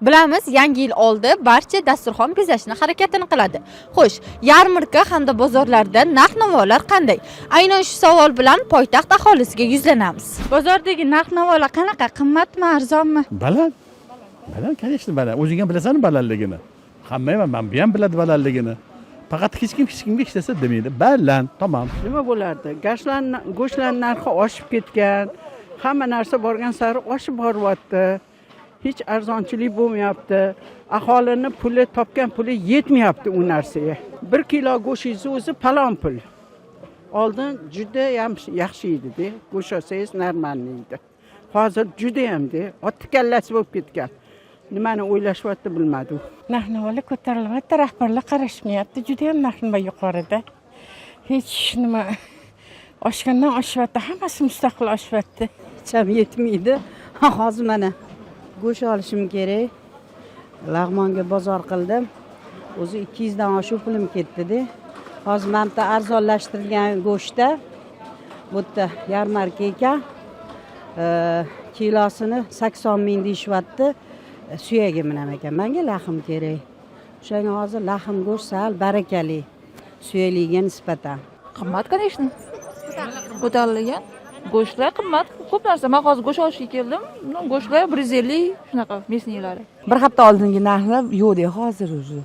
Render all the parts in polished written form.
Bilamiz, yangi yil oldi barcha dasturxon bezashni harakatini qiladi. Xo'sh, yarmarka hamda bozorlarda narx-navolar qanday? Aynan shu savol bilan poytaxt aholisiga yuzlanamiz. Bozordagi narx-navolar qanaqa? Qimmatmi, arzonmi? Baland. Baland, конечно, baland. O'zing ham bilasan balandligini. Hamma ham biladi balandligini. Faqat hech kimga hech narsa demaydi. Baland, tamam. Nima bo'lardi? Go'shtlar narxi oshib ketgan. Hamma narsa borgan sari oshib boryapti. Hech arzonchilik bo'lmayapti. Aholini puli topgan puli yetmayapti u narsaga. 1 kilo go'shingiz o'zi palon pul. Oldin juda ham yaxshi edi-da. Go'sht olsangiz normal edi. Hozir juda ham-da, ot kallasi bo'lib ketgan. Nimani o'ylashyapti bilmadi u. Narx-navolar ko'tarilyapti, rahbarlar qarashmayapti. Juda ham narx-navo yuqorida. Hech nima oshgandan oshyapti, hammasi mustaqil oshyapti. Cham yetmaydi. Hozir mana go'sht olishim kerak. Lag'monga bozor qildim. O'zi 200 dan oshiq pulim ketdi-da. Hozir mana arzonlashtirilgan go'shtda bu yerda yarmarka ekan. Kilosini 80 ming deyishyapti. Suyagi bilan ekan. Menga laxm kerak. O'shanga hozir laxm go'sht sal barakali. Suyaliga nisbatan. Qimmat, конечно. Ko'tarilgan. Go'shtlar qimmat, ko'p narsa. Men hozir go'sht olishga keldim. Go'shtlar 150 shunaqa mesnilari. Bir hafta oldingi narxlar yo'q, hozir o'zi.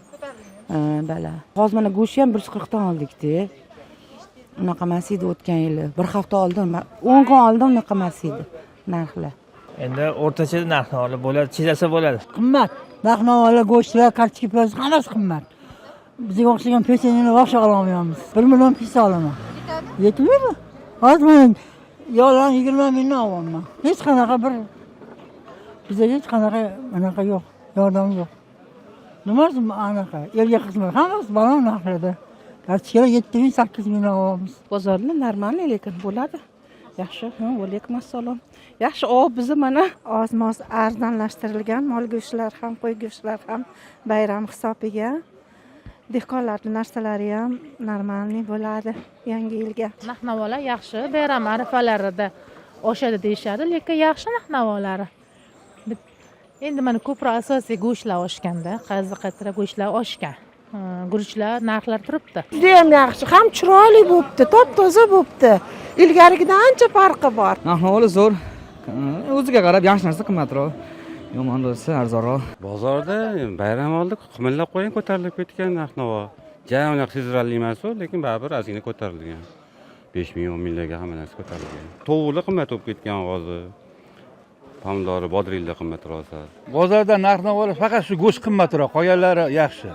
Bala. Hozir mana go'sht ham 140 dan oldik-da. Unaqa emas edi o'tgan yili. Bir hafta oldin, 10 kun oldin unaqa emas edi narxlar. Endi o'rtacha narx-navolar bo'ladi, chizasa bo'ladi. Qimmat. Narx-navolar, go'shtlar, kartoshka piyoz hammasi qimmat. Bizga o'xshagan pensionerlar boshqa olmayapmiz. 1 million pesa olaman. Yetmaydi. Hozir men yo'ldan 20 mingdan olaman. Hech qanaqa bir bizga hech qanaqa anaqa yo'q, yordam yo'q. Nima anaqa? Elga xizmat hammasi balon narxlarda. Kartoshkalar 7 ming, 8 mingdan olamiz. Bozorlar normal lekin bo'ladi. Yaxshi, alaykum assalom. Yaxshi, bizni mana oz-moz arzonlashtirilgan mol go'shtlar ham, qo'y go'shtlar ham bayram hisobiga. Dehqonlarning narsalari ham normalniy bo'ladi yangi yilga. Narx-navolar yaxshi, bayram arafalarida oshadi deyshadi, lekin yaxshi narx-navolari. Endi mana ko'proq asosiy go'shtlar oshganda, qaziqatira go'shtlar oshgan. Guruchlar narxlar turibdi. Juda ham yaxshi, ham chiroyli bo'pti, top-toza bo'pti. Ilgarigidan ancha farqi bor. Narx-navolar zo'r. O'ziga qarab yaxshi narsa qimmatroq, yomon bo'lsa arzonroq. Bozorda bayram oldi, qimillab qo'ying, ko'tarilib ketgan narx-navo. Ja'yonlar sezilarli emas, lekin baribir ozgina ko'tarilgan. 5 ming, 10 minglarga hamma narsa ko'tarilgan. Tovuqlar qimmat bo'lib ketgan hozir. Pomidori, bodringlar qimmatroq. Bozorda narx-navolar faqat shu go'sht qimmatroq, qolganlari yaxshi.